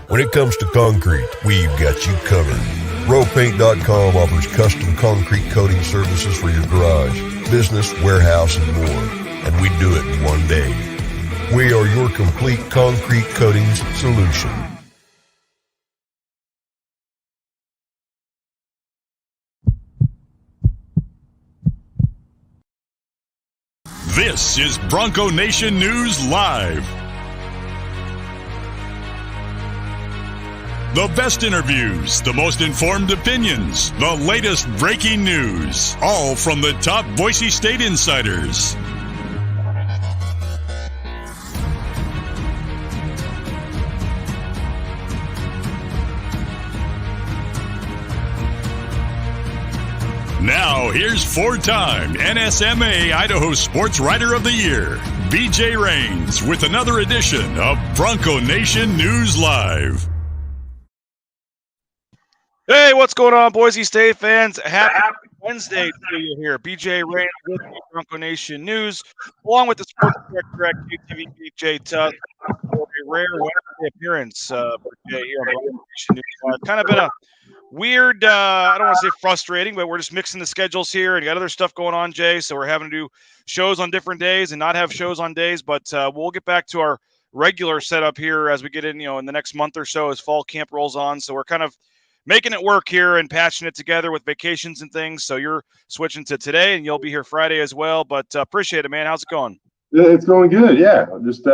When it comes to concrete, we've got you covered. RowPaint.com offers custom concrete coating services for your garage, business, warehouse, and more. And we do it in one day. We are your complete concrete coatings solution. This is Bronco Nation News Live. The best interviews, the most informed opinions, the latest breaking news, all from the top Boise State insiders. Now, here's four-time NSMA Idaho Sports Writer of the Year, BJ Rains, with another edition of Bronco Nation News Live. Hey, what's going on, Boise State fans? Happy Wednesday to you here. BJ Rains with the Bronco Nation News, along with the sports director at KTVB, Tust, for a rare Wednesday appearance for Jay here on Bronco Nation News Live. Kind of been a weird, I don't want to say frustrating, but we're just mixing the schedules here and got other stuff going on, Jay. So we're having to do shows on different days and not have shows on days, but we'll get back to our regular setup here as we get in, in the next month or so as fall camp rolls on. So we're kind of making it work here and patching it together with vacations and things. So you're switching to today and you'll be here Friday as well, but appreciate it, man. How's it going? It's going good. Yeah. Just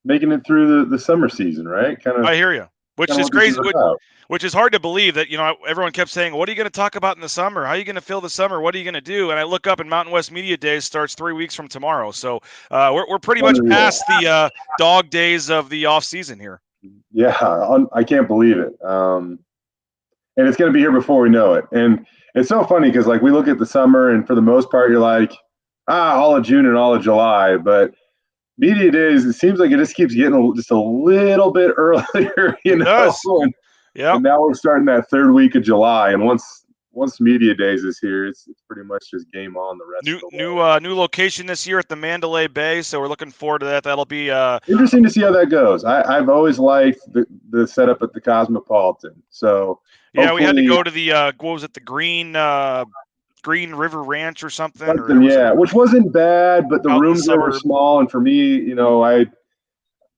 making it through the summer season, right? I hear you, which is crazy, which is hard to believe that, everyone kept saying, what are you going to talk about in the summer? How are you going to fill the summer? What are you going to do? And I look up and Mountain West Media Days starts 3 weeks from tomorrow. So we're pretty much past the dog days of the off season here. Yeah. I can't believe it. And it's going to be here before we know it. And it's so funny because, we look at the summer, and for the most part, you're like, all of June and all of July. But media days, it seems like it just keeps getting just a little bit earlier, It does. And now we're starting that third week of July. And once media days is here, it's pretty much just game on the rest of the way. New location this year at the Mandalay Bay, so we're looking forward to that. That'll be interesting to see how that goes. I've always liked the setup at the Cosmopolitan. So yeah, we had to go to the what was it, the Green River Ranch or something? Which wasn't bad, but the rooms were small, and for me,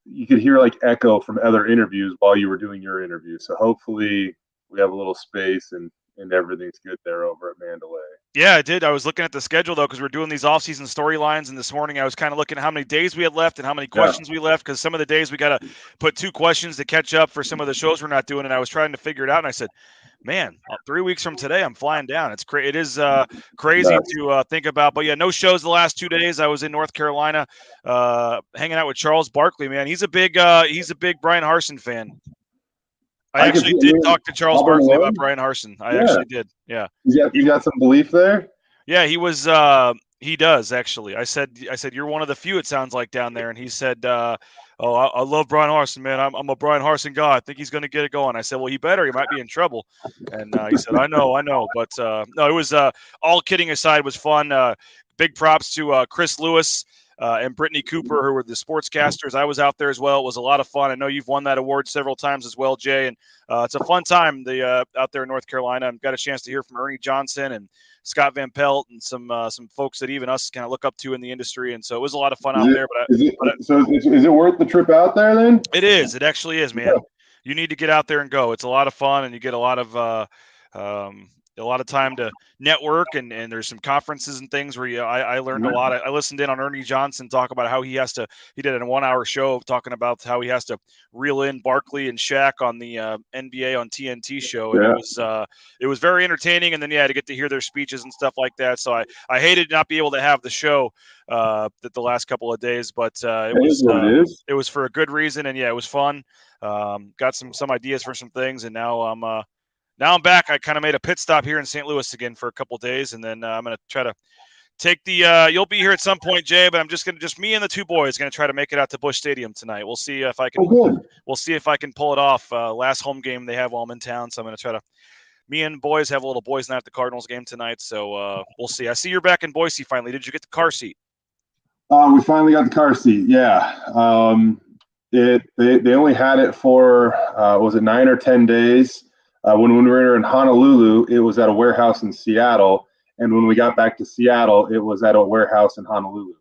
you could hear echo from other interviews while you were doing your interview. So hopefully we have a little space and everything's good there over at Mandalay. Yeah, I did. I was looking at the schedule, though, because we're doing these off-season storylines, and this morning I was kind of looking at how many days we had left and how many questions we left, because some of the days we got to put 2 questions to catch up for some of the shows we're not doing, and I was trying to figure it out, and I said, man, 3 weeks from today, I'm flying down. It is crazy to think about. But, yeah, no shows the last 2 days. I was in North Carolina hanging out with Charles Barkley, man. He's a big Brian Harsin fan. I actually did talk to Charles Barkley about Brian Harsin. I actually did. Yeah. You got some belief there? Yeah, he was. He does actually. I said, you're one of the few, it sounds like, down there. And he said, I love Brian Harsin, man. I'm a Brian Harsin guy. I think he's going to get it going. I said, well, he better. He might be in trouble. And he said, I know. But no, it was all kidding aside. It was fun. Big props to Chris Lewis. And Brittany Cooper, who were the sportscasters. I was out there as well. It was a lot of fun. I know you've won that award several times as well, Jay. And it's a fun time out there in North Carolina. I've got a chance to hear from Ernie Johnson and Scott Van Pelt and some folks that even us kind of look up to in the industry. And so it was a lot of fun out there. Is it worth the trip out there then? It is. It actually is, man. Yeah. You need to get out there and go. It's a lot of fun, and you get a lot of time to network, and there's some conferences and things where I learned a lot. I listened in on Ernie Johnson talk about how he did a 1 hour show talking about how he has to reel in Barkley and Shaq on the NBA on TNT show. And it was very entertaining. And then, to get to hear their speeches and stuff like that. So I hated not be able to have the show the last couple of days, but it was for a good reason. And it was fun. Got some ideas for some things, and now I'm back. I kind of made a pit stop here in St. Louis again for a couple of days, and then I'm going to try to take the you'll be here at some point, Jay, but I'm just me and the two boys going to try to make it out to Busch Stadium tonight. We'll see if I can pull it off. Last home game they have while I'm in town, so I'm going to try to me and boys have a little boys night at the Cardinals game tonight, so we'll see. I see you're back in Boise finally. Did you get the car seat? We finally got the car seat, yeah. They only had it for was it 9 or 10 days? When we were in Honolulu, it was at a warehouse in Seattle, and when we got back to Seattle, it was at a warehouse in Honolulu.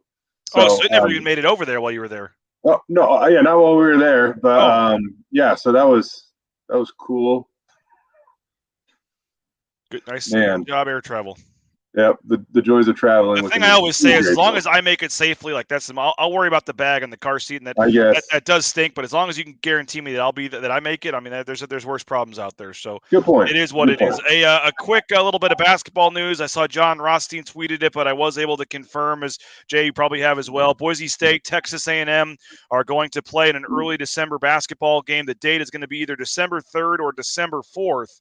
So it never even made it over there while you were there. Well, no, yeah, not while we were there, but yeah. So that was cool. Good, nice job, air travel. Yep, the joys of traveling. The thing I always say is, as long as I make it safely, like I'll worry about the bag and the car seat, and that does stink. But as long as you can guarantee me that I make it, I mean, there's worse problems out there. So good point. It is what it is. A quick little bit of basketball news. I saw John Rothstein tweeted it, but I was able to confirm, as Jay you probably have as well. Boise State, Texas A&M are going to play in an early December basketball game. The date is going to be either December 3rd or December 4th.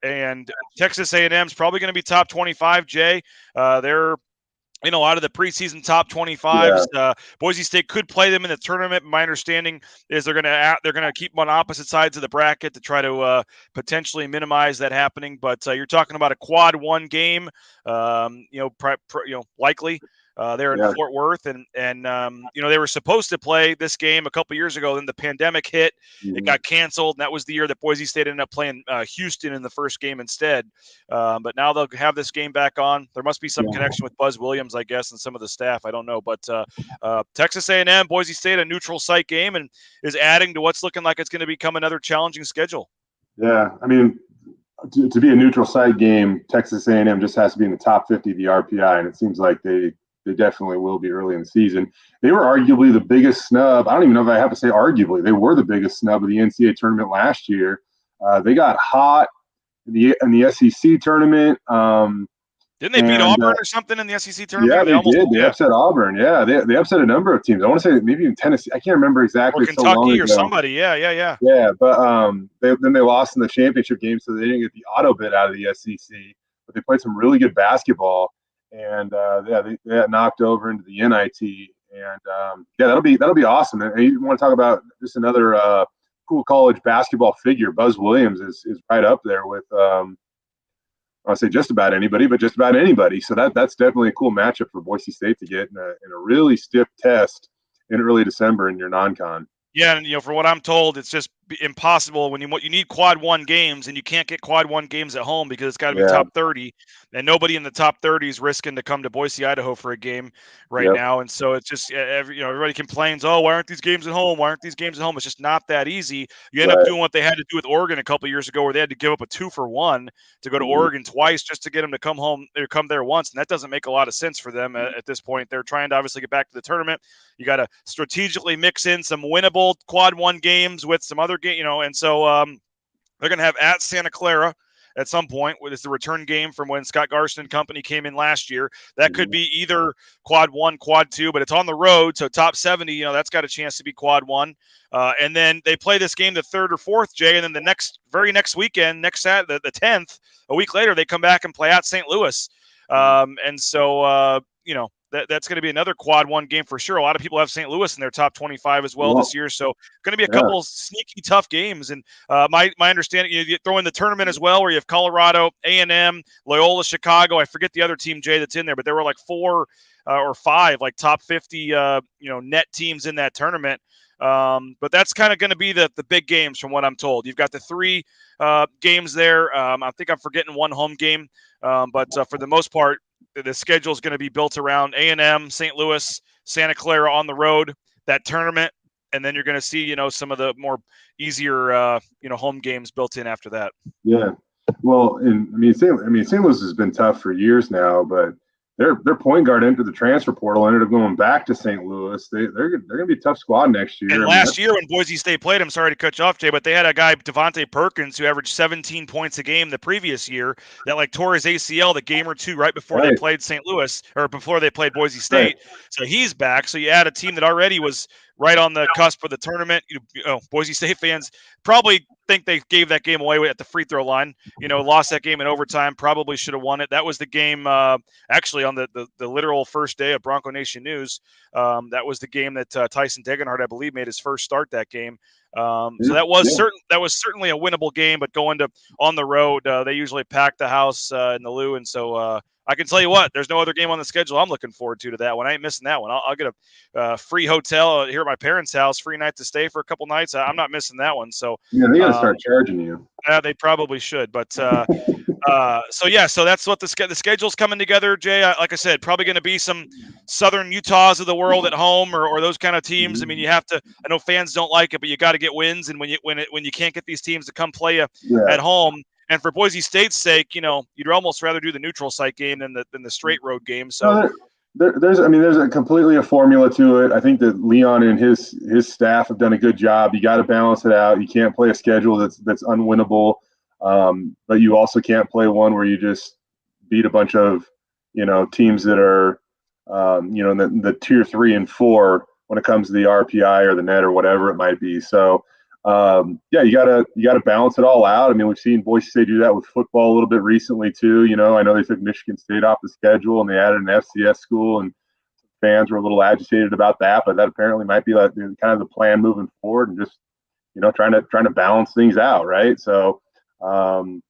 And Texas A&M is probably going to be top 25, Jay. They're in a lot of the preseason top 25s. Yeah. Boise State could play them in the tournament. My understanding is they're going to keep them on opposite sides of the bracket to try to potentially minimize that happening. But you're talking about a quad one game, likely. They're in Fort Worth, and they were supposed to play this game a couple years ago. Then the pandemic hit; it got canceled, and that was the year that Boise State ended up playing Houston in the first game instead. But now they'll have this game back on. There must be some connection with Buzz Williams, I guess, and some of the staff. I don't know, but Texas A&M, Boise State, a neutral site game, and is adding to what's looking like it's going to become another challenging schedule. Yeah, I mean, to be a neutral site game, Texas A&M just has to be in the top 50 of the RPI, and it seems like they definitely will be early in the season. They were arguably the biggest snub. I don't even know if I have to say arguably. They were the biggest snub of the NCAA tournament last year. They got hot in the SEC tournament. Didn't they beat Auburn or something in the SEC tournament? Yeah, they did. They upset Auburn. Yeah, they upset a number of teams. I want to say maybe even Tennessee. I can't remember exactly. Or Kentucky or somebody. Yeah. Yeah, but then they lost in the championship game, so they didn't get the auto bid out of the SEC. But they played some really good basketball. And they got knocked over into the NIT, and that'll be awesome. And you want to talk about just another cool college basketball figure? Buzz Williams is right up there with I want to say just about anybody, but just about anybody. So that's definitely a cool matchup for Boise State to get in a really stiff test in early December in your non-con. Yeah, and from what I'm told, it's just impossible when you need quad one games, and you can't get quad one games at home because it's got to be top 30, and nobody in the top 30 is risking to come to Boise, Idaho for a game now. And so it's just everybody complains, oh, why aren't these games at home? Why aren't these games at home? It's just not that easy. You end up doing what they had to do with Oregon a couple of years ago, where they had to give up a 2-for-1 to go to Oregon twice just to get them to come home or come there once, and that doesn't make a lot of sense for them at this point. They're trying to obviously get back to the tournament. You got to strategically mix in some winnable quad one games with some other game, and so they're going to have at Santa Clara at some point, which is the return game from when Scott Garson and company came in last year. That could be either quad one, quad two, but it's on the road, so top 70, that's got a chance to be quad one. And then they play this game the 3rd or 4th, Jay, and then the very next weekend, next Saturday, the 10th, a week later, they come back and play at St. Louis. And so, that's going to be another quad one game for sure. A lot of people have St. Louis in their top 25 as well this year. So going to be a couple sneaky tough games. And my understanding, you throw in the tournament as well, where you have Colorado, A&M, Loyola, Chicago. I forget the other team, Jay, that's in there, but there were like 4 or 5 like top 50 net teams in that tournament. But that's kind of going to be the big games from what I'm told. You've got the 3 games there. I think I'm forgetting one home game. But for the most part, the schedule is going to be built around A&M, St. Louis, Santa Clara on the road, that tournament, and then you're going to see, some of the more easier, home games built in after that. Yeah, well, St. Louis has been tough for years now, but their point guard entered the transfer portal, ended up going back to St. Louis. They're going to be a tough squad next year. And last year when Boise State played, I'm sorry to cut you off, Jay, but they had a guy, Devontae Perkins, who averaged 17 points a game the previous year that tore his ACL the game or two right before they played St. Louis, or before they played Boise State. So he's back. So you add a team that already was right on the cusp of the tournament. Boise State fans probably think they gave that game away at the free throw line. Lost that game in overtime. Probably should have won it. That was the game, actually on the literal first day of Bronco Nation News. That was the game that Tyson Degenhardt, I believe, made his first start that game. So that was certainly a winnable game. But going to on the road, they usually pack the house in the Lou, and so I can tell you what, there's no other game on the schedule I'm looking forward to that one. I ain't missing that one. I'll get a free hotel here at my parents' house, free night to stay for a couple nights. I'm not missing that one. So yeah, they got to start charging you. Yeah, they probably should. But so that's what the schedule's coming together, Jay. Like I said, probably going to be some Southern Utahs of the world at home, or those kind of teams. I mean, you have to. I know fans don't like it, but you got to get wins. And when you can't get these teams to come play you at home, and for Boise State's sake, you'd almost rather do the neutral site game than the straight road game. So. There's a completely a formula to it. I think that Leon and his staff have done a good job. You got to balance it out. You can't play a schedule that's unwinnable, but you also can't play one where you just beat a bunch of teams that are in the tier 3 and 4 when it comes to the RPI or the net or whatever it might be. So you gotta balance it all out. I mean, we've seen Boise State do that with football a little bit recently too. I know they took Michigan State off the schedule and they added an FCS school, and fans were a little agitated about that. But that apparently might be like kind of the plan moving forward, and just trying to balance things out, right? So it's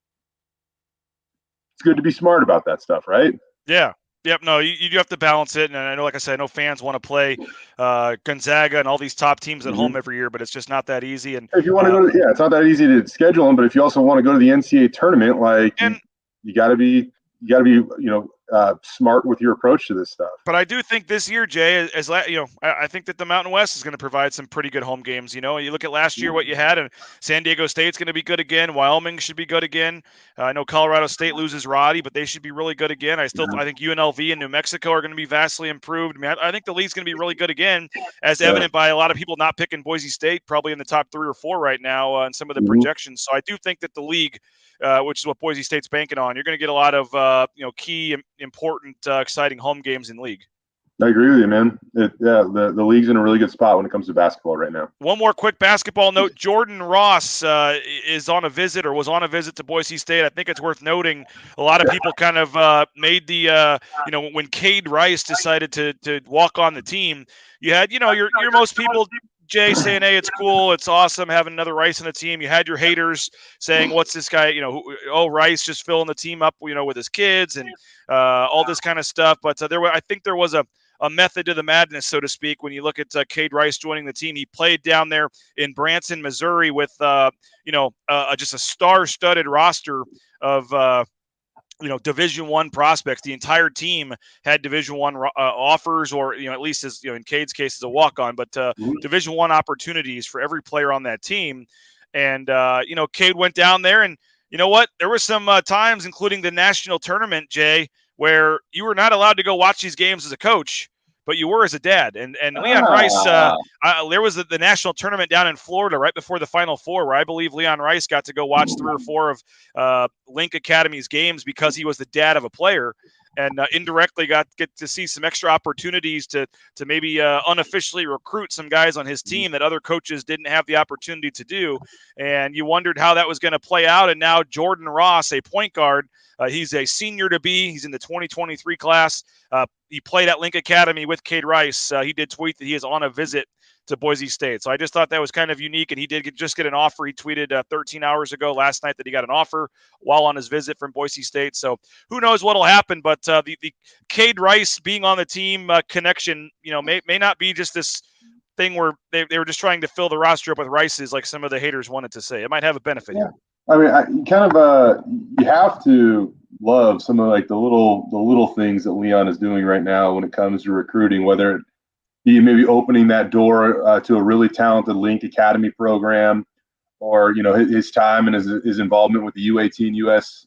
good to be smart about that stuff, right? Yeah. Yep. No, you do have to balance it. And I know, like I said, I know fans want to play Gonzaga and all these top teams at home every year, but it's just not that easy. And if you want to go to, it's not that easy to schedule them. But if you also want to go to the NCAA tournament, you got to be smart with your approach to this stuff. But I do think this year, Jay, I think that the Mountain West is going to provide some pretty good home games. You look at last year, what you had, and San Diego State's going to be good again. Wyoming should be good again. I know Colorado State loses Roddy, but they should be really good again. I think UNLV and New Mexico are going to be vastly improved. I mean, I think the league's going to be really good again, as evident by a lot of people not picking Boise State, probably in the top 3 or 4 right now in some of the projections. So I do think that the league, which is what Boise State's banking on, you're going to get a lot of key, important, exciting home games in league. I agree with you, man. The league's in a really good spot when it comes to basketball right now. One more quick basketball note. Jordan Ross was on a visit to Boise State. I think it's worth noting a lot of people kind of made the, when Cade Rice decided to walk on the team, you had, your most people, Jay, saying, hey, it's cool, it's awesome having another Rice on the team. You had your haters saying, what's this guy, Rice just filling the team up, with his kids and all this kind of stuff. But I think there was a method to the madness, so to speak, when you look at Cade Rice joining the team. He played down there in Branson, Missouri with, just a star-studded roster of Division I prospects. The entire team had Division I offers, or at least as in Cade's case, as a walk-on, but Division I opportunities for every player on that team. And Cade went down there, and you know what? There were some times, including the national tournament, Jay, where you were not allowed to go watch these games as a coach, but you were as a dad. And Leon Rice, there was the national tournament down in Florida right before the Final Four, where I believe Leon Rice got to go watch 3 or 4 of Link Academy's games because he was the dad of a player, and indirectly get to see some extra opportunities to maybe unofficially recruit some guys on his team that other coaches didn't have the opportunity to do. And you wondered how that was going to play out. And now Jordan Ross, a point guard, he's a senior to be. He's in the 2023 class. He played at Link Academy with Cade Rice. He did tweet that he is on a visit to Boise State. So I just thought that was kind of unique, and he did just get an offer. He tweeted 13 hours ago last night that he got an offer while on his visit from Boise State. So who knows what will happen, but the Cade Rice being on the team connection, may not be just this thing where they were just trying to fill the roster up with Rices like some of the haters wanted to say. It might have a benefit here. I mean, you have to love some of the little things that Leon is doing right now when it comes to recruiting, whether it be maybe opening that door to a really talented Link Academy program, or his time and his involvement with the U18 U.S.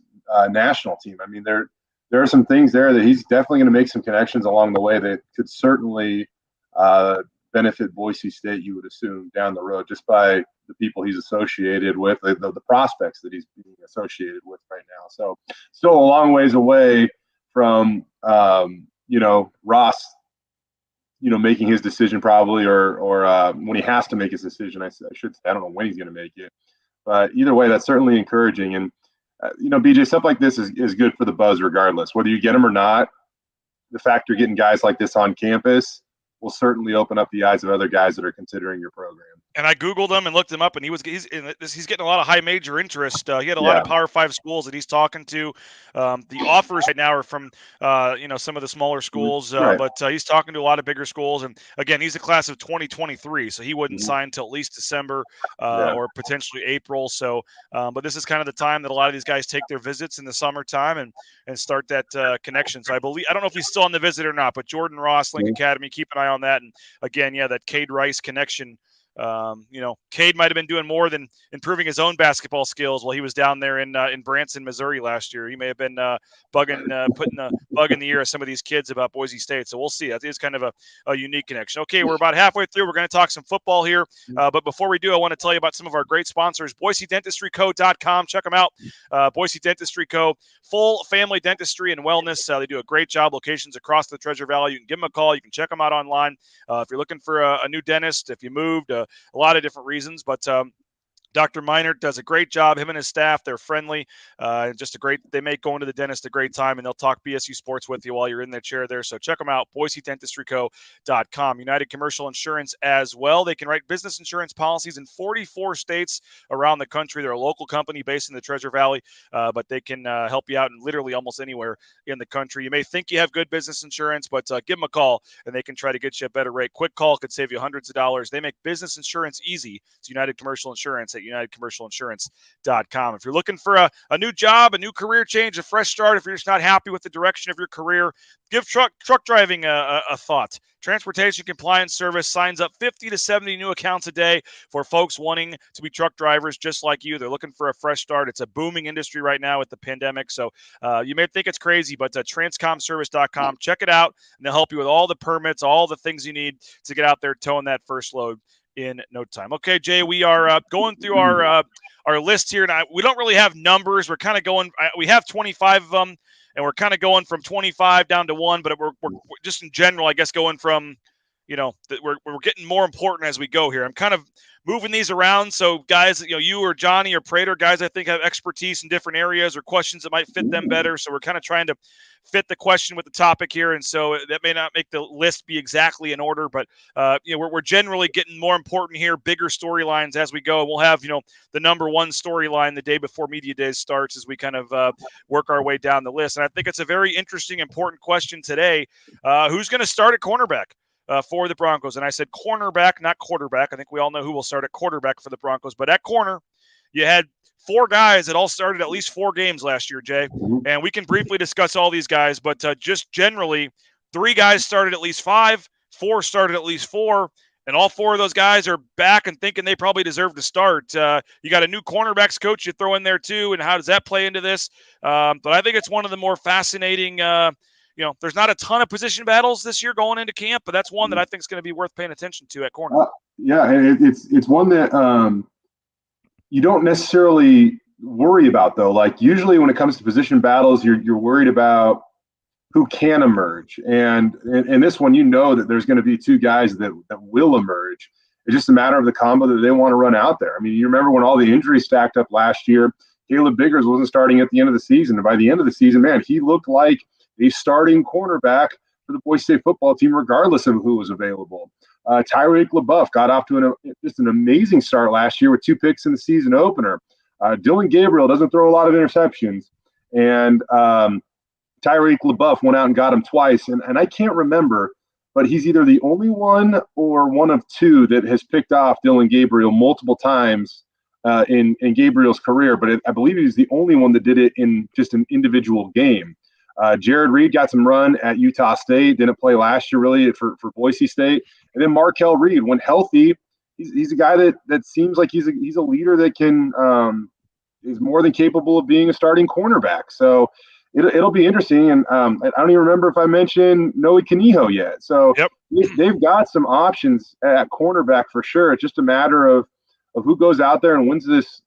national team. I mean, there are some things there that he's definitely going to make some connections along the way that could certainly benefit Boise State, you would assume, down the road, just by the people he's associated with, the prospects that he's being associated with right now. So still a long ways away from Ross making his decision probably, or when he has to make his decision. I should say, I don't know when he's going to make it, but either way, that's certainly encouraging. And BJ, stuff like this is good for the buzz regardless, whether you get them or not. The fact you're getting guys like this on campus will certainly open up the eyes of other guys that are considering your program. And I Googled him and looked him up, and he's getting a lot of high major interest. He had a lot Yeah. of Power 5 schools that he's talking to. The offers right now are from some of the smaller schools, Right. but he's talking to a lot of bigger schools. And again, he's a class of 2023, so he wouldn't Mhm. sign until at least December Yeah. or potentially April. So, but this is kind of the time that a lot of these guys take their visits in the summertime and start that connection. So I don't know if he's still on the visit or not, but Jordan Ross, Link Academy, keep an eye on that. And again, yeah, that Cade Rice connection. Cade might have been doing more than improving his own basketball skills while he was down there in Branson, Missouri last year. He may have been putting a bug in the ear of some of these kids about Boise State. So we'll see. That is kind of a unique connection. Okay, we're about halfway through. We're going to talk some football here. But before we do, I want to tell you about some of our great sponsors, BoiseDentistryCo.com. Check them out. Boise Dentistry Co., full family dentistry and wellness. They do a great job. Locations across the Treasure Valley. You can give them a call. You can check them out online. If you're looking for a new dentist, if you moved, a lot of different reasons, but Dr. Meinert does a great job. Him and his staff, they're friendly. They make going to the dentist a great time, and they'll talk BSU sports with you while you're in the chair there. So check them out, BoiseDentistryCo.com. United Commercial Insurance as well. They can write business insurance policies in 44 states around the country. They're a local company based in the Treasure Valley, but they can help you out in literally almost anywhere in the country. You may think you have good business insurance, but give them a call, and they can try to get you a better rate. Quick call could save you hundreds of dollars. They make business insurance easy. It's United Commercial Insurance at UnitedCommercialInsurance.com. If you're looking for a new job, a new career change, a fresh start, if you're just not happy with the direction of your career, give truck driving a thought. Transportation Compliance Service signs up 50 to 70 new accounts a day for folks wanting to be truck drivers just like you. They're looking for a fresh start. It's a booming industry right now with the pandemic. So you may think it's crazy, but transcomservice.com, check it out, and they'll help you with all the permits, all the things you need to get out there towing that first load in no time. Okay, Jay, we are going through our list here, and we don't really have numbers. We're kind of going. We have 25 of them, and we're kind of going from 25 down to 1. But we're just in general, I guess, going from we're getting more important as we go here. I'm kind of moving these around, so guys, you or Johnny or Prater, guys, I think have expertise in different areas or questions that might fit them better. So we're kind of trying to fit the question with the topic here, and so that may not make the list be exactly in order, but we're generally getting more important here, bigger storylines as we go. We'll have the number one storyline the day before media days starts as we kind of work our way down the list. And I think it's a very interesting, important question today. Who's going to start at cornerback for the Broncos? And I said cornerback, not quarterback. I think we all know who will start at quarterback for the Broncos, but at corner, you had 4 guys that all started at least 4 games last year, Jay. And we can briefly discuss all these guys, but just generally, 3 guys started at least 5, 4 started at least 4, and all 4 of those guys are back and thinking they probably deserve to start. You got a new cornerbacks coach you throw in there too, and how does that play into this? But I think it's one of the more fascinating there's not a ton of position battles this year going into camp, but that's one that I think is going to be worth paying attention to at corner. And it's one that you don't necessarily worry about, though. Like usually when it comes to position battles, you're worried about who can emerge. And in this one, that there's going to be 2 guys that will emerge. It's just a matter of the combo that they want to run out there. I mean, you remember when all the injuries stacked up last year, Caleb Biggers wasn't starting at the end of the season. And by the end of the season, man, he looked like a starting cornerback for the Boise State football team, regardless of who was available. Tyrique Labeouf got off to just an amazing start last year with 2 picks in the season opener. Dylan Gabriel doesn't throw a lot of interceptions. And Tyrique Labeouf went out and got him twice. And I can't remember, but he's either the only one or one of 2 that has picked off Dylan Gabriel multiple times in Gabriel's career. But I believe he's the only one that did it in just an individual game. Jared Reed got some run at Utah State, didn't play last year really for Boise State. And then Markelle Reed, when healthy, he's a guy that seems like he's a leader that can is more than capable of being a starting cornerback. So it'll be interesting. And I don't even remember if I mentioned Noe Kaniho yet. So yep. They've got some options at cornerback for sure. It's just a matter of who goes out there and wins this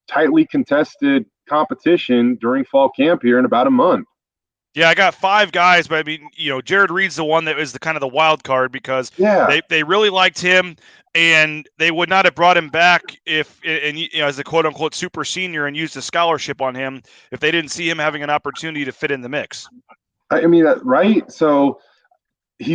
tightly contested competition during fall camp here in about a month. Yeah, I got 5 guys, but I mean, Jared Reed's the one that was the kind of the wild card because they really liked him, and they would not have brought him back as a quote unquote super senior and used a scholarship on him if they didn't see him having an opportunity to fit in the mix. I mean, right? So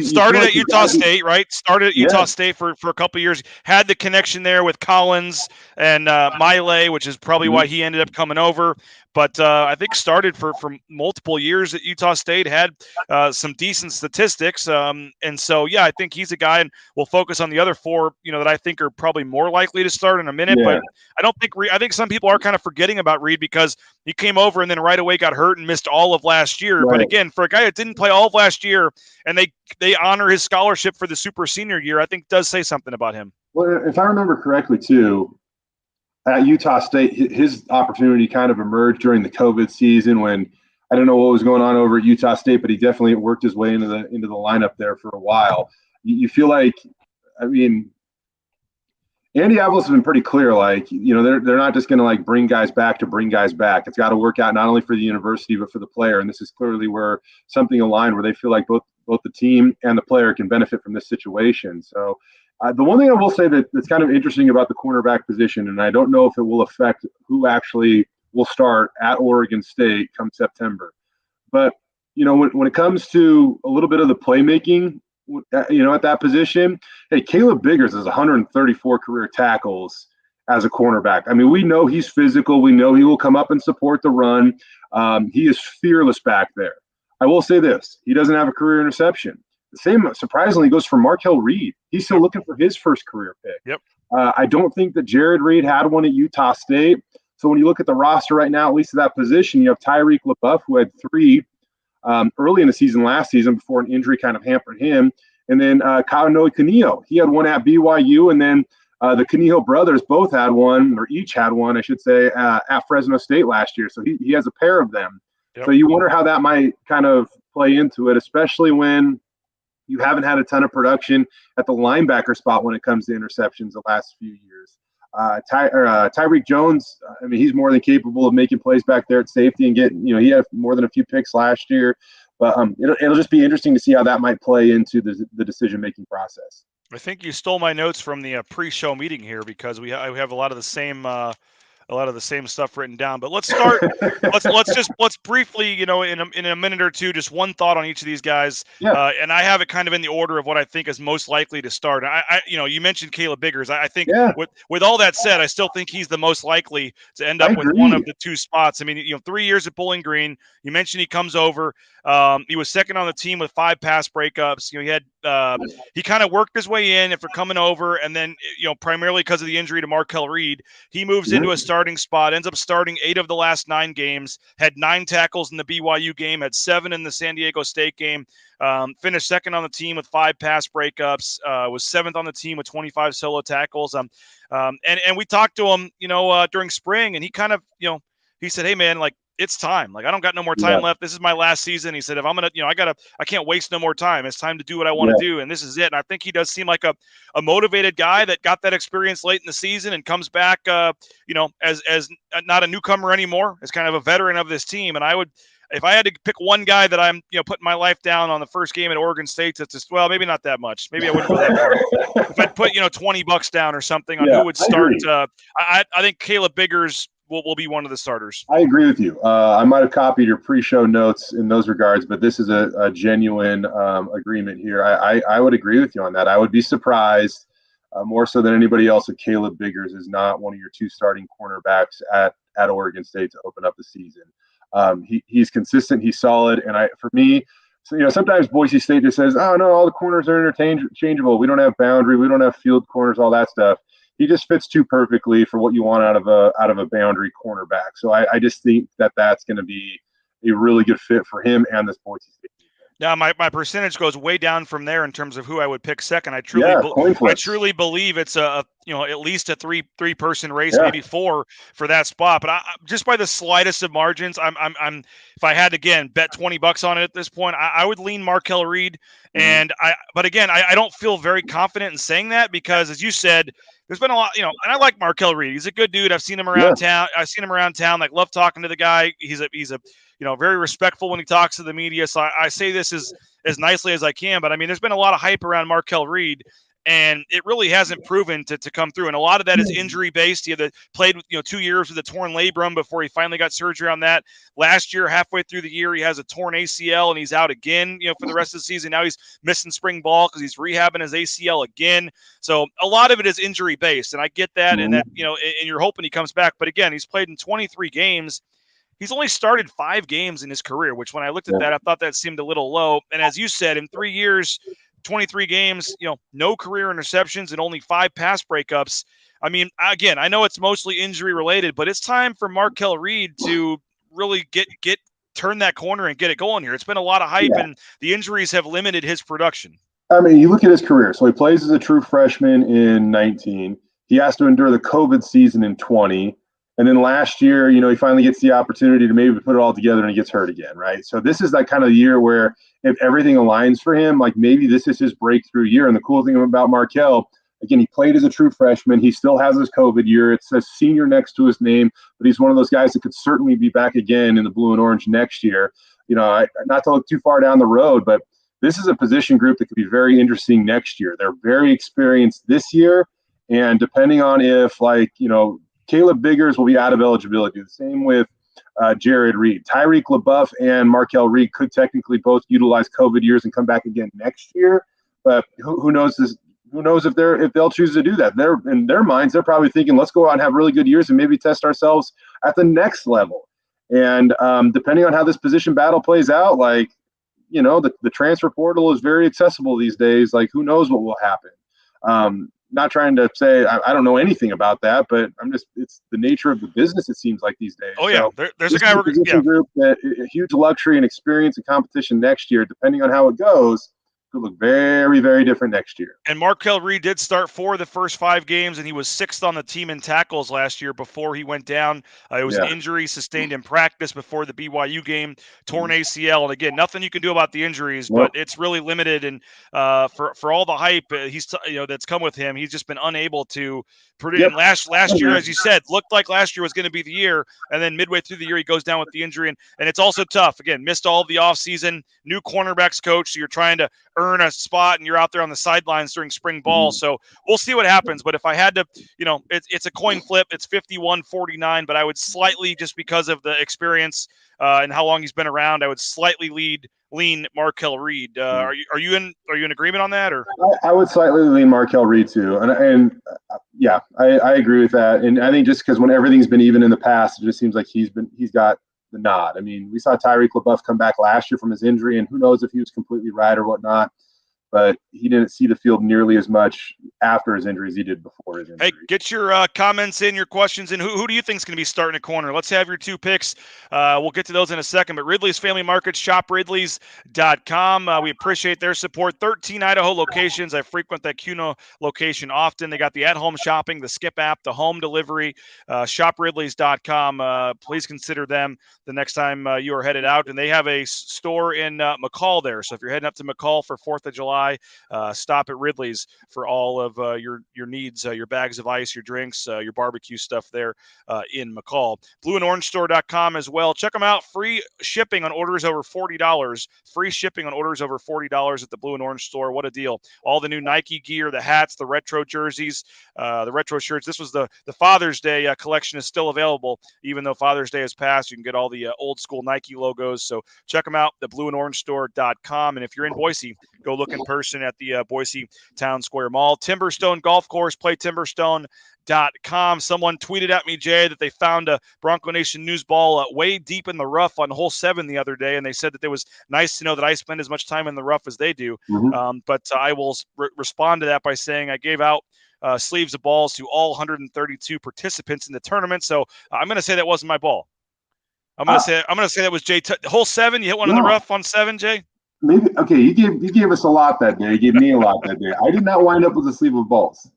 Started at Utah State, right? Started at Utah Yeah. State for a couple of years. Had the connection there with Collins and Miley, which is probably why he ended up coming over. But I think started for multiple years at Utah State. Had some decent statistics, and so yeah, I think he's a guy, and we'll focus on the other four, that I think are probably more likely to start in a minute. Yeah. But I don't think I think some people are kind of forgetting about Reed because he came over and then right away got hurt and missed all of last year. Right. But again, for a guy that didn't play all of last year, and they honor his scholarship for the super senior year, I think does say something about him. Well, if I remember correctly, too, at Utah State, his opportunity kind of emerged during the COVID season when I don't know what was going on over at Utah State, but he definitely worked his way into the lineup there for a while. You feel like, I mean, Andy Avalos has been pretty clear, like, they're not just going to like bring guys back to bring guys back. It's got to work out not only for the university but for the player, and this is clearly where something aligned where they feel like both the team and the player can benefit from this situation. So the one thing I will say that's kind of interesting about the cornerback position, and I don't know if it will affect who actually will start at Oregon State come September, but when it comes to a little bit of the playmaking, at that position, hey, Caleb Biggers has 134 career tackles as a cornerback. I mean, we know he's physical. We know he will come up and support the run. He is fearless back there. I will say this. He doesn't have a career interception. The same, surprisingly, goes for Markelle Reed. He's still looking for his first career pick. Yep. I don't think that Jared Reed had one at Utah State. So when you look at the roster right now, at least at that position, you have Tyrique Labeouf, who had 3 early in the season last season before an injury kind of hampered him. And then Kainoe Canio, he had one at BYU. And then the Canio brothers both had one, or each had one, I should say, at Fresno State last year. So he has a pair of them. Yep. So you wonder how that might kind of play into it, especially when you haven't had a ton of production at the linebacker spot when it comes to interceptions the last few years. Tyrique Jones, I mean, he's more than capable of making plays back there at safety and getting, he had more than a few picks last year. But it'll just be interesting to see how that might play into the decision-making process. I think you stole my notes from the pre-show meeting here because we have a lot of the same stuff written down. But let's start. let's briefly, in a minute or two, just one thought on each of these guys. Yeah. And I have it kind of in the order of what I think is most likely to start. You mentioned Caleb Biggers. I think with all that said, I still think he's the most likely to end up with one of the two spots. I mean, 3 years at Bowling Green. You mentioned he comes over. He was second on the team with 5 pass breakups. He kind of worked his way in after coming over, and then primarily because of the injury to Markelle Reed, he moves into a starting spot. Ends up starting 8 of the last 9 games. Had 9 tackles in the BYU game. Had 7 in the San Diego State game. Finished second on the team with 5 pass breakups. Was 7th on the team with 25 solo tackles. And we talked to him, during spring, and he kind of, he said, "Hey man, like, it's time. Like, I don't got no more time left. This is my last season." He said, "If I'm going to, I can't waste no more time. It's time to do what I want to do. And this is it." And I think he does seem like a motivated guy that got that experience late in the season and comes back, as not a newcomer anymore, as kind of a veteran of this team. And if I had to pick one guy that I'm, putting my life down on the first game at Oregon State, that's just, well, maybe not that much. Maybe I wouldn't go that far. If I'd put, $20 down or something on who would start, I think Caleb Biggers will be one of the starters. I agree with you. I might have copied your pre-show notes in those regards, but this is a genuine agreement here. I would agree with you on that. I would be surprised more so than anybody else if Caleb Biggers is not one of your 2 starting cornerbacks at Oregon State to open up the season. He's consistent. He's solid. And for me, sometimes Boise State just says, "Oh no, all the corners are interchangeable. We don't have boundary. We don't have field corners, all that stuff." He just fits too perfectly for what you want out of a boundary cornerback. So I just think that's going to be a really good fit for him and this Boise State defense. Now, my percentage goes way down from there in terms of who I would pick second. I truly believe it's at least a three person race, maybe 4 for that spot. But just by the slightest of margins, I'm if I had to, again, bet $20 on it at this point, I would lean Markel Reed. And but again, I don't feel very confident in saying that because, as you said, there's been a lot, and I like Markel Reed. He's a good dude. I've seen him around town. Like, love talking to the guy. He's a very respectful when he talks to the media. So I say this as nicely as I can, but I mean, there's been a lot of hype around Markel Reed. and it really hasn't proven to come through. And a lot of that is injury based. He had played 2 years with a torn labrum before he finally got surgery on that. Last year, halfway through the year, he has a torn ACL and he's out again, for the rest of the season. Now he's missing spring ball because he's rehabbing his ACL again. So a lot of it is injury based, and I get that. And that, and you're hoping he comes back. But again, he's played in 23 games. He's only started 5 games in his career, which when I looked at that, I thought that seemed a little low. And as you said, in 3 years, 23 games, no career interceptions and only 5 pass breakups. I mean, again, I know it's mostly injury related, but it's time for Markelle Reed to really turn that corner and get it going here. It's been a lot of hype, and the injuries have limited his production. I mean, you look at his career. So he plays as a true freshman in 19. He has to endure the COVID season in 20. And then last year, he finally gets the opportunity to maybe put it all together and he gets hurt again, right? So this is that kind of year where if everything aligns for him, like maybe this is his breakthrough year. And the cool thing about Markelle, again, he played as a true freshman. He still has his COVID year. It says senior next to his name, but he's one of those guys that could certainly be back again in the blue and orange next year. Not to look too far down the road, but this is a position group that could be very interesting next year. They're very experienced this year. And depending on if Caleb Biggers will be out of eligibility. The same with Jared Reed. Tyrique Labeouf and Markelle Reed could technically both utilize COVID years and come back again next year. But who knows this? Who knows if they'll choose to do that? They're in their minds, they're probably thinking, let's go out and have really good years and maybe test ourselves at the next level. And depending on how this position battle plays out, the transfer portal is very accessible these days. Like, who knows what will happen? Not trying to say I don't know anything about that, but it's the nature of the business, it seems like these days. Oh, yeah. So there's a guy group that a huge luxury and experience and competition next year, depending on how it goes, could look very, very different next year. And Markel Reed did start 4 of the first 5 games, and he was 6th on the team in tackles last year before he went down. It was an injury sustained in practice before the BYU game, torn ACL. And again, nothing you can do about the injuries, but it's really limited. And for all the hype that's come with him, he's just been unable to produce. And last year, as you said, looked like last year was going to be the year, and then midway through the year, he goes down with the injury. And it's also tough. Again, missed all of the offseason, new cornerbacks coach, so you're trying to earn a spot and you're out there on the sidelines during spring ball. So we'll see what happens. But if I had to, it's a coin flip. It's 51-49, but I would slightly, just because of the experience and how long he's been around, I would slightly lean Markelle Reed. Are you in agreement on that? Or I would slightly lean Markelle Reed too. And I agree with that. And I think just because when everything's been even in the past, it just seems like he's got the nod. I mean, we saw Tyrique Labeouf come back last year from his injury, and who knows if he was completely right or whatnot. But he didn't see the field nearly as much after his injury as he did before his injury. Hey, get your comments in, your questions in. Who do you think is going to be starting a corner? Let's have your 2 picks. We'll get to those in a second. But Ridley's Family Market, shopridleys.com. We appreciate their support. 13 Idaho locations. I frequent that Cuno location often. They got the at-home shopping, the Skip app, the home delivery, shopridleys.com. Please consider them the next time you are headed out. And they have a store in McCall there. So if you're heading up to McCall for 4th of July, stop at Ridley's for all of your needs, your bags of ice, your drinks, your barbecue stuff there in McCall. BlueandOrangeStore.com as well. Check them out. Free shipping on orders over $40. Free shipping on orders over $40 at the Blue and Orange Store. What a deal. All the new Nike gear, the hats, the retro jerseys, the retro shirts. This was the Father's Day collection is still available. Even though Father's Day has passed, you can get all the old school Nike logos. So check them out, the BlueandOrangeStore.com. And if you're in Boise, go look in person at the Boise Town Square Mall. Timberstone Golf Course, play Timberstone.com. Someone tweeted at me, Jay, that they found a Bronco Nation news ball way deep in the rough on hole 7 the other day, and they said that it was nice to know that I spend as much time in the rough as they do. But I will respond to that by saying I gave out sleeves of balls to all 132 participants in the tournament, so I'm going to say that wasn't my ball. I'm going to say that was Jay. Hole 7, you hit one in the rough on 7, Jay? Maybe okay. You gave us a lot that day. You gave me a lot that day. I did not wind up with a sleeve of balls.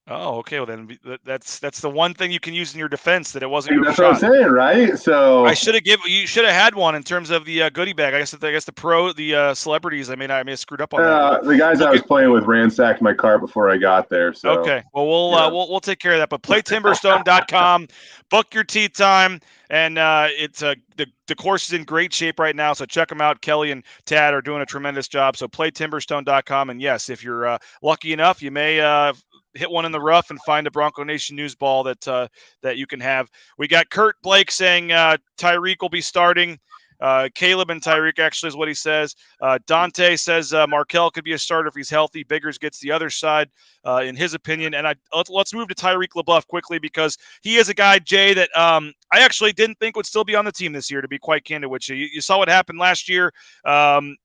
Oh, okay. Well, then that's the one thing you can use in your defense, that it wasn't your That's shot. what I'm saying, right? So You should have had one in terms of the goodie bag. I guess the celebrities. I may have screwed up on that. the guys I was playing with ransacked my cart before I got there. So Okay. Well, we'll take care of that. But playtimberstone.com, book your tee time, and it's the course is in great shape right now. So check them out. Kelly and Tad are doing a tremendous job. So playtimberstone.com, and yes, if you're lucky enough, you may hit one in the rough and find a Bronco Nation news ball that you can have. We got Kurt Blake saying Tyrique will be starting. Caleb and Tyrique actually is what he says. Dante says Markelle could be a starter if he's healthy. Biggers gets the other side, in his opinion. And let's move to Tyrique Labeouf quickly, because he is a guy, Jay, that I actually didn't think would still be on the team this year, to be quite candid with you. You saw what happened last year.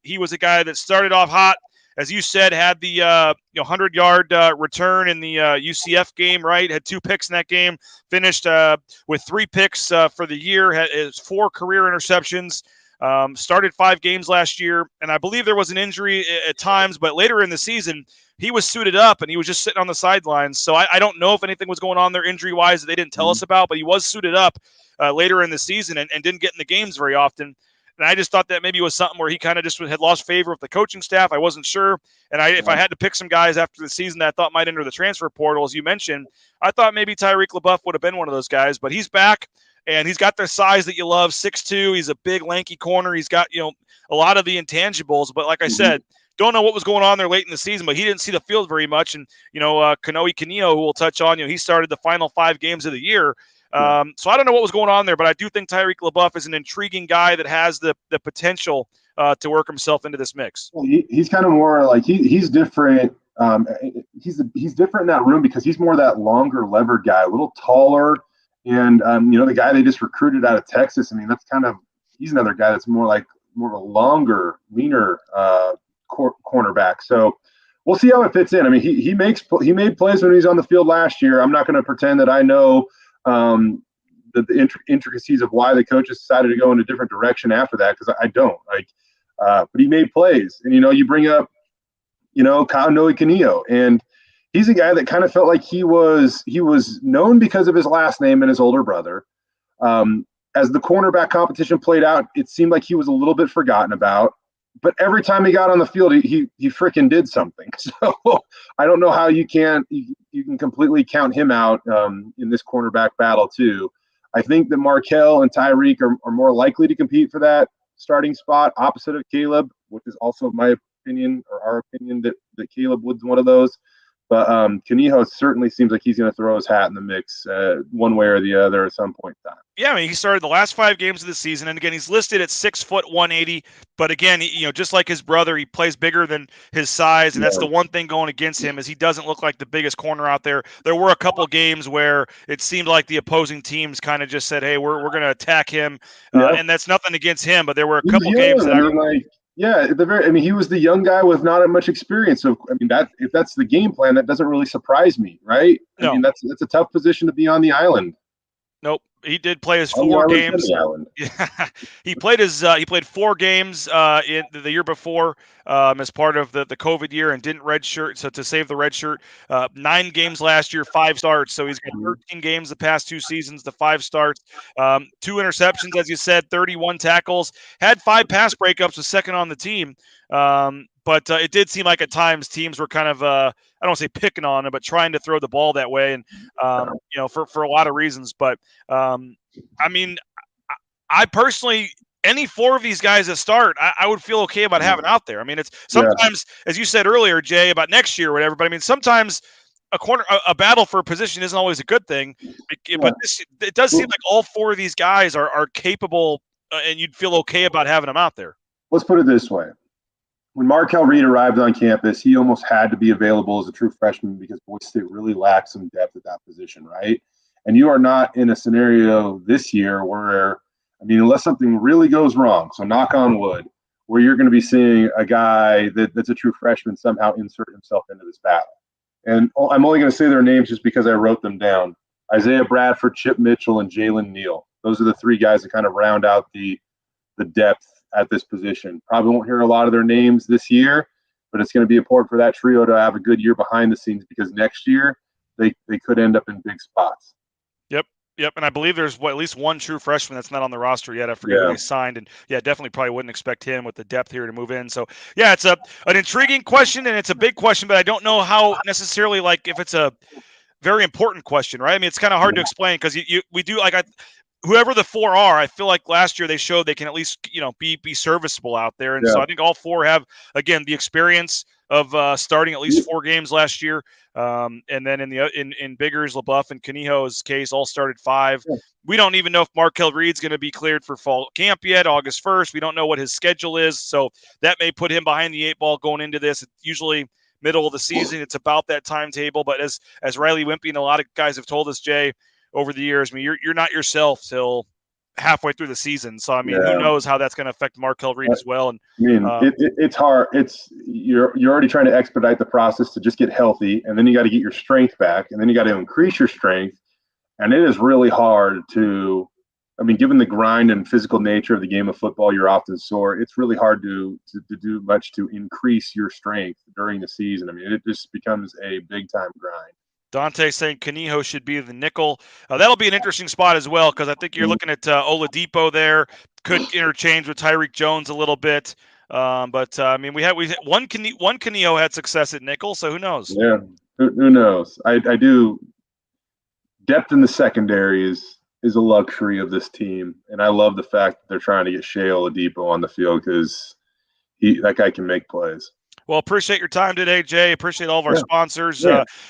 He was a guy that started off hot, as you said, had the 100-yard return in the UCF game, right? Had 2 picks in that game, finished with 3 picks for the year, had 4 career interceptions, started 5 games last year, and I believe there was an injury at times, but later in the season, he was suited up and he was just sitting on the sidelines. So I don't know if anything was going on there injury-wise that they didn't tell us about, but he was suited up later in the season and didn't get in the games very often. And I just thought that maybe it was something where he kind of just had lost favor with the coaching staff. I wasn't sure. And if I had to pick some guys after the season that I thought might enter the transfer portal, as you mentioned, I thought maybe Tyrique Labeouf would have been one of those guys. But he's back, and he's got the size that you love, 6'2". He's a big, lanky corner. He's got, a lot of the intangibles. But like I said, don't know what was going on there late in the season, but he didn't see the field very much. And, Kanoe Canio, who we'll touch on, he started the final 5 games of the year. So I don't know what was going on there, but I do think Tyrique Labeouf is an intriguing guy that has the potential to work himself into this mix. Well, he's kind of more like he's different. He's different in that room because he's more that longer levered guy, a little taller, and the guy they just recruited out of Texas. I mean, he's another guy that's more of a longer, leaner cornerback. So we'll see how it fits in. I mean, he made plays when he was on the field last year. I'm not going to pretend that I know the intricacies of why the coaches decided to go in a different direction after that, because I don't. But he made plays, and you bring up Kanoe Canio, and he's a guy that kind of felt like he was known because of his last name and his older brother. As the cornerback competition played out, it seemed like he was a little bit forgotten about. But every time he got on the field, he freaking did something. So I don't know how you can completely count him out in this cornerback battle too. I think that Markelle and Tyrique are more likely to compete for that starting spot, opposite of Caleb, which is also my opinion, or our opinion, that Caleb was one of those. But Canio certainly seems like he's going to throw his hat in the mix one way or the other at some point in time. Yeah, I mean, he started the last 5 games of the season, and again, he's listed at 6 foot 180. But again, just like his brother, he plays bigger than his size, and that's the one thing going against him is he doesn't look like the biggest corner out there. There were a couple games where it seemed like the opposing teams kind of just said, "Hey, we're going to attack him," and that's nothing against him. But there were a couple games that yeah, he was the young guy with not much experience. So, if that's the game plan, that doesn't really surprise me, right? No. I mean, that's a tough position to be on the island. Nope. He did play his 4 games. Yeah, he played 4 games in the year before as part of the COVID year and didn't redshirt. So to save the redshirt, 9 games last year, 5 starts. So he's got 13 games the past 2 seasons, the 5 starts, 2 interceptions, as you said, 31 tackles, had 5 pass breakups, was second on the team. But it did seem like at times teams were kind of I don't want to say picking on him, but trying to throw the ball that way, and for a lot of reasons. But I personally, any 4 of these guys that start, I would feel okay about having out there. I mean, it's sometimes, as you said earlier, Jay, about next year or whatever. But I mean, sometimes a battle for a position isn't always a good thing. But it does seem like all 4 of these guys are capable, and you'd feel okay about having them out there. Let's put it this way. When Markelle Reed arrived on campus, he almost had to be available as a true freshman because Boise State really lacked some depth at that position, right? And you are not in a scenario this year where, unless something really goes wrong, so knock on wood, where you're going to be seeing a guy that's a true freshman somehow insert himself into this battle. And I'm only going to say their names just because I wrote them down. Isaiah Bradford, Chip Mitchell, and Jalen Neal. Those are the 3 guys that kind of round out the depth at this position. Probably won't hear a lot of their names this year, but it's going to be important for that trio to have a good year behind the scenes, because next year they could end up in big spots. Yep, and I believe there's at least one true freshman that's not on the roster yet. I forget who they signed, and definitely probably wouldn't expect him with the depth here to move in. So it's an intriguing question, and it's a big question, but I don't know how necessarily if it's a very important question, right? I mean, it's kind of hard to explain because we do whoever the four are, I feel like last year they showed they can at least be serviceable out there, and so I think all four have again the experience of starting at least 4 games last year, and then in Biggers, Labeouf, and Canijo's case, all started 5. Yeah. We don't even know if Markelle Reed's going to be cleared for fall camp yet, August 1st. We don't know what his schedule is, so that may put him behind the 8 ball going into this. It's usually middle of the season. It's about that timetable, but as Riley Wimpy and a lot of guys have told us, Jay, over the years, I mean, you're not yourself till halfway through the season. So I mean, who knows how that's going to affect Markel Reed as well? And I mean, it's hard. You're already trying to expedite the process to just get healthy, and then you got to get your strength back, and then you got to increase your strength. And it is really hard to. I mean, given the grind and physical nature of the game of football, you're often sore. It's really hard to do much to increase your strength during the season. I mean, it just becomes a big time grind. Dante saying Canijo should be the nickel. That'll be an interesting spot as well because I think you're looking at Oladipo there. Could interchange with Tyrique Jones a little bit. But I mean, we had one Canijo had success at nickel, so who knows? Yeah, who knows? I do. Depth in the secondary is a luxury of this team, and I love the fact that they're trying to get Shea Oladipo on the field because that guy can make plays. Well, appreciate your time today, Jay. Appreciate all of our sponsors.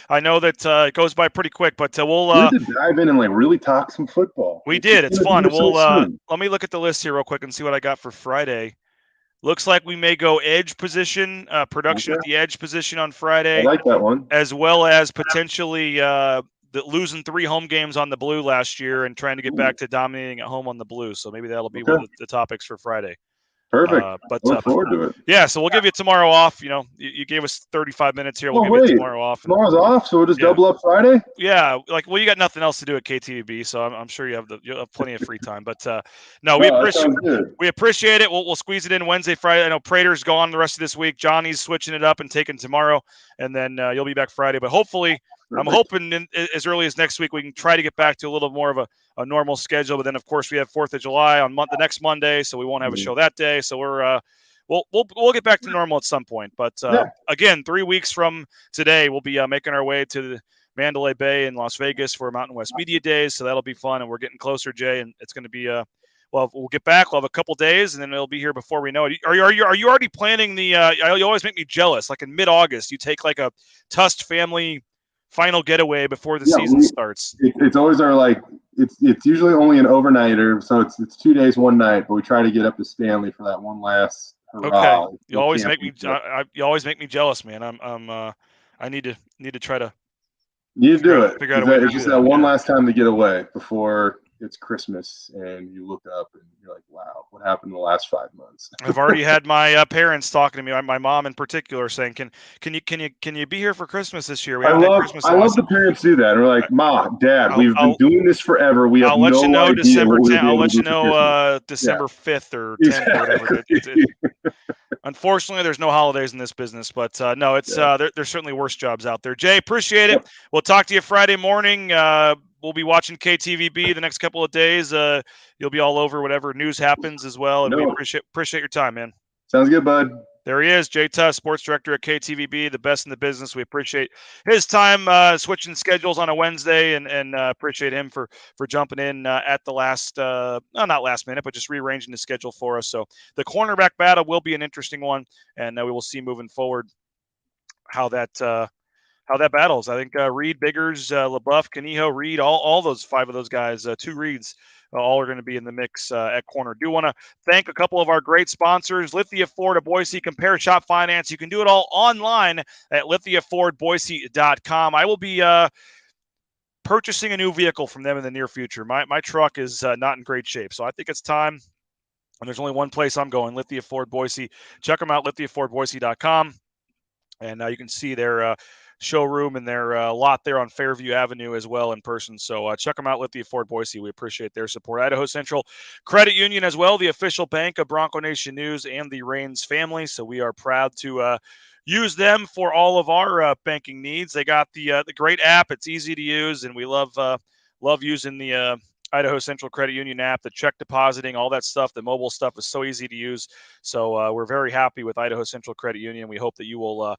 I know that it goes by pretty quick, but we'll we need to dive in and really talk some football. We did. It's fun. We'll let me look at the list here real quick and see what I got for Friday. Looks like we may go edge position, production at the edge position on Friday. I like that one. As well as potentially losing 3 home games on the blue last year and trying to get back to dominating at home on the blue. So maybe that'll be one of the topics for Friday. Perfect. Look forward to it. Yeah, so we'll give you tomorrow off. You gave us 35 minutes here. We'll give you tomorrow off. Tomorrow's off, so we'll just double up Friday? Yeah, you got nothing else to do at KTVB, so I'm sure you'll have plenty of free time. But no, we appreciate it. We'll squeeze it in Wednesday, Friday. I know Prater's gone the rest of this week. Johnny's switching it up and taking tomorrow, and then you'll be back Friday. But hopefully, I'm hoping as early as next week we can try to get back to a little more of a normal schedule. But then, of course, we have 4th of July on the next Monday, so we won't have a show that day. So we'll get back to normal at some point. But again, 3 weeks from today, we'll be making our way to the Mandalay Bay in Las Vegas for Mountain West Media Days. So that'll be fun, and we're getting closer, Jay. And it's going to be we'll get back. We'll have a couple days, and then it'll be here before we know it. Are you already planning the? You always make me jealous. Like in mid-August, you take like a Tust family final getaway before the season starts. It's always it's usually only an overnighter, so it's 2 days, 1 night, but we try to get up to Stanley for that one last hurrah. Okay, you always make me jealous, man. I need to try to. You do it. It's just that one last time to get away before it's Christmas, and you look up and you're like, wow, what happened in the last 5 months? I've already had my parents talking to me, my mom in particular, saying, can you be here for Christmas this year? I love the parents do that. We're like, Ma, Dad, we've been doing this forever. We have no idea. December 10th. I'll let you know December 5th or 10th or whatever. Unfortunately, there's no holidays in this business, but no, it's there's certainly worse jobs out there. Jay, appreciate it. We'll talk to you Friday morning. We'll be watching KTVB the next couple of days. You'll be all over whatever news happens as well, and we appreciate your time, man. Sounds good, bud. There he is, Jay Tust, sports director at KTVB, the best in the business. We appreciate his time switching schedules on a Wednesday, and appreciate him for jumping in at the last, not last minute, but just rearranging the schedule for us. So the cornerback battle will be an interesting one, and we will see moving forward how that battles. I think Reed, Biggers, Labeouf, Canijo, Reed, all those 5 of those guys, 2 Reeds, all are going to be in the mix at corner. Do want to thank a couple of our great sponsors, Lithia Ford of Boise, Compare Shop Finance. You can do it all online at lithiafordboise.com. I will be purchasing a new vehicle from them in the near future. My truck is not in great shape, so I think it's time. And there's only one place I'm going, Lithia Ford Boise. Check them out, lithiafordboise.com. And you can see their showroom and their lot there on Fairview Avenue as well in person. So check them out, Lithia Ford Boise. We appreciate their support. Idaho Central Credit Union as well, the official bank of Bronco Nation News and the Raines family. So we are proud to use them for all of our banking needs. They got the great app. It's easy to use, and we love using the Idaho Central Credit Union app. The check depositing, all that stuff, the mobile stuff is so easy to use. So we're very happy with Idaho Central Credit Union. We hope that you will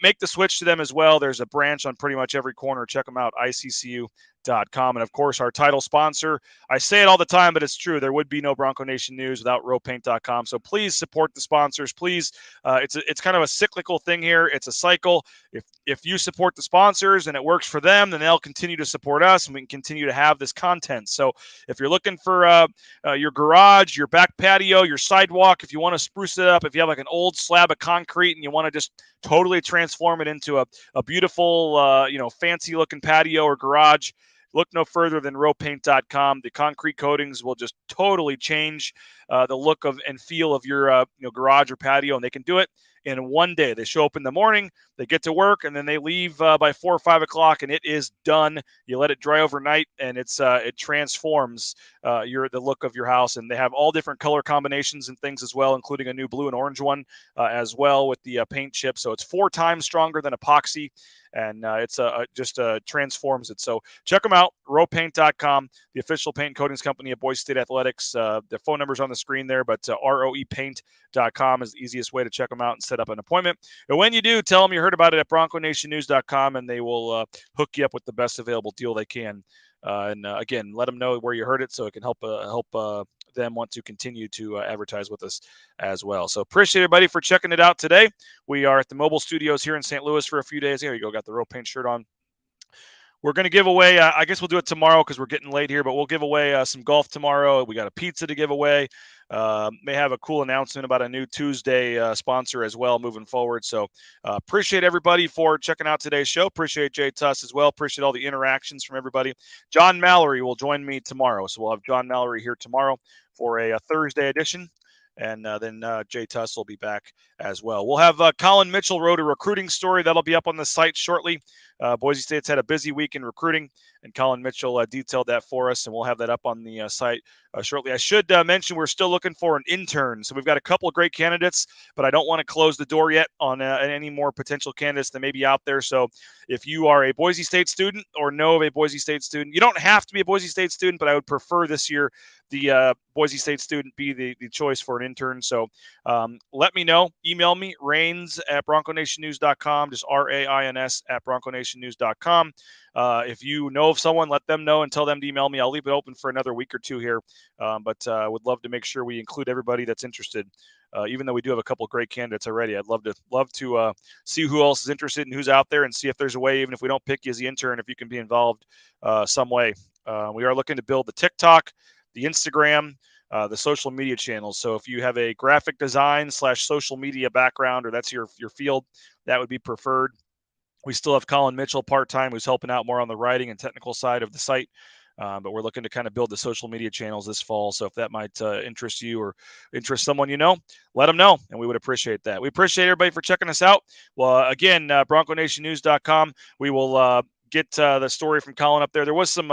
make the switch to them as well. There's a branch on pretty much every corner. Check them out, iccu.com. And of course, our title sponsor. I say it all the time, but it's true. There would be no Bronco Nation news without ropaint.com. So please support the sponsors. Please, it's kind of a cyclical thing here. It's a cycle. If you support the sponsors and it works for them, then they'll continue to support us, and we can continue to have this content. So if you're looking for your garage, your back patio, your sidewalk, if you want to spruce it up, if you have like an old slab of concrete and you want to just totally transform it into a beautiful, fancy looking patio or garage, look no further than ropaint.com. The concrete coatings will just totally change the look of and feel of your garage or patio, and they can do it in one day. They show up in the morning, they get to work, and then they leave by 4 or 5 o'clock, and it is done. You let it dry overnight, and it transforms the look of your house. And they have all different color combinations and things as well, including a new blue and orange one as well with the paint chip. So it's 4 times stronger than epoxy, and it's just transforms it. So check them out, ropaint.com, the official paint and coatings company of Boise State Athletics. The phone number's on the screen there, but roepaint.com is the easiest way to check them out and set up an appointment. And when you do, tell them you heard about it at bronconationnews.com, and they will hook you up with the best available deal they can. Again, let them know where you heard it so it can help them want to continue to advertise with us as well. So appreciate everybody for checking it out today. We are at the mobile studios here in St. Louis for a few days. Here you go. Got the Rope Paint shirt on. We're going to give away, I guess we'll do it tomorrow because we're getting late here, but we'll give away some golf tomorrow. We got a pizza to give away. May have a cool announcement about a new Tuesday sponsor as well moving forward. So appreciate everybody for checking out today's show. Appreciate Jay Tust as well. Appreciate all the interactions from everybody. John Mallory will join me tomorrow. So we'll have John Mallory here tomorrow for a Thursday edition. And then Jay Tust will be back as well. We'll have Colin Mitchell wrote a recruiting story that'll be up on the site shortly. Boise State's had a busy week in recruiting, and Colin Mitchell detailed that for us, and we'll have that up on the site shortly. I should mention we're still looking for an intern. So we've got a couple of great candidates, but I don't want to close the door yet on any more potential candidates that may be out there. So if you are a Boise State student or know of a Boise State student, you don't have to be a Boise State student, but I would prefer this year the Boise State student be the choice for an intern. So let me know. Email me, rains@bronconationnews.com, just RAINS@bronconationnews.com. If you know of someone, let them know and tell them to email me. I'll leave it open for another week or two here, but would love to make sure we include everybody that's interested. Even though we do have a couple of great candidates already, I'd love to see who else is interested and who's out there, and see if there's a way, even if we don't pick you as the intern, if you can be involved some way. We are looking to build the TikTok, the Instagram, the social media channels. So if you have a graphic design / social media background, or that's your field, that would be preferred. We still have Colin Mitchell part-time, who's helping out more on the writing and technical side of the site. But we're looking to kind of build the social media channels this fall. So if that might interest you or interest someone you know, let them know, and we would appreciate that. We appreciate everybody for checking us out. Well, again, bronconationnews.com. We will get the story from Colin up there. There was some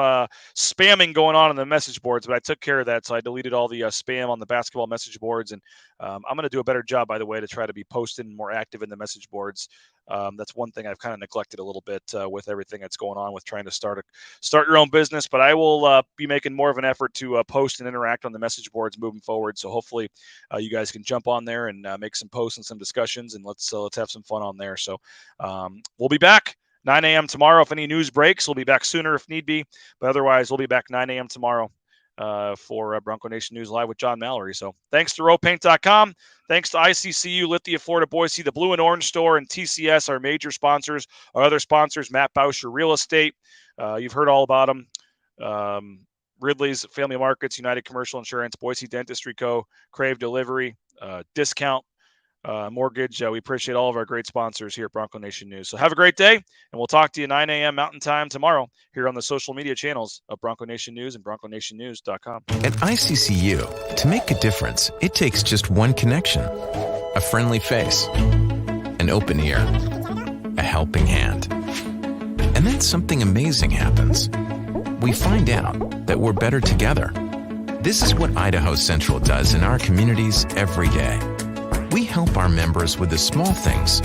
spamming going on the message boards, but I took care of that. So I deleted all the spam on the basketball message boards. And I'm going to do a better job, by the way, to try to be posting more active in the message boards. That's one thing I've kind of neglected a little bit with everything that's going on with trying to start your own business. But I will be making more of an effort to post and interact on the message boards moving forward. So hopefully you guys can jump on there and make some posts and some discussions, and let's have some fun on there. So we'll be back 9 a.m. tomorrow. If any news breaks, we'll be back sooner if need be. But otherwise, we'll be back 9 a.m. tomorrow for Bronco Nation News Live with John Mallory. So thanks to ropaint.com. Thanks to ICCU, Lithia, Florida, Boise, the Blue and Orange Store, and TCS, our major sponsors. Our other sponsors, Matt Bauscher Real Estate. You've heard all about them. Ridley's Family Markets, United Commercial Insurance, Boise Dentistry Co., Crave Delivery, Discount Mortgage. We appreciate all of our great sponsors here at Bronco Nation News. So have a great day, and we'll talk to you 9 a.m. Mountain Time tomorrow here on the social media channels of Bronco Nation News and bronconationnews.com. At ICCU, to make a difference, it takes just one connection. A friendly face, an open ear, a helping hand. And then something amazing happens. We find out that we're better together. This is what Idaho Central does in our communities every day. We help our members with the small things,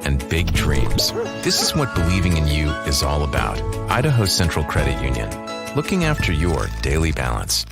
and big dreams. This is what believing in you is all about. Idaho Central Credit Union, looking after your daily balance.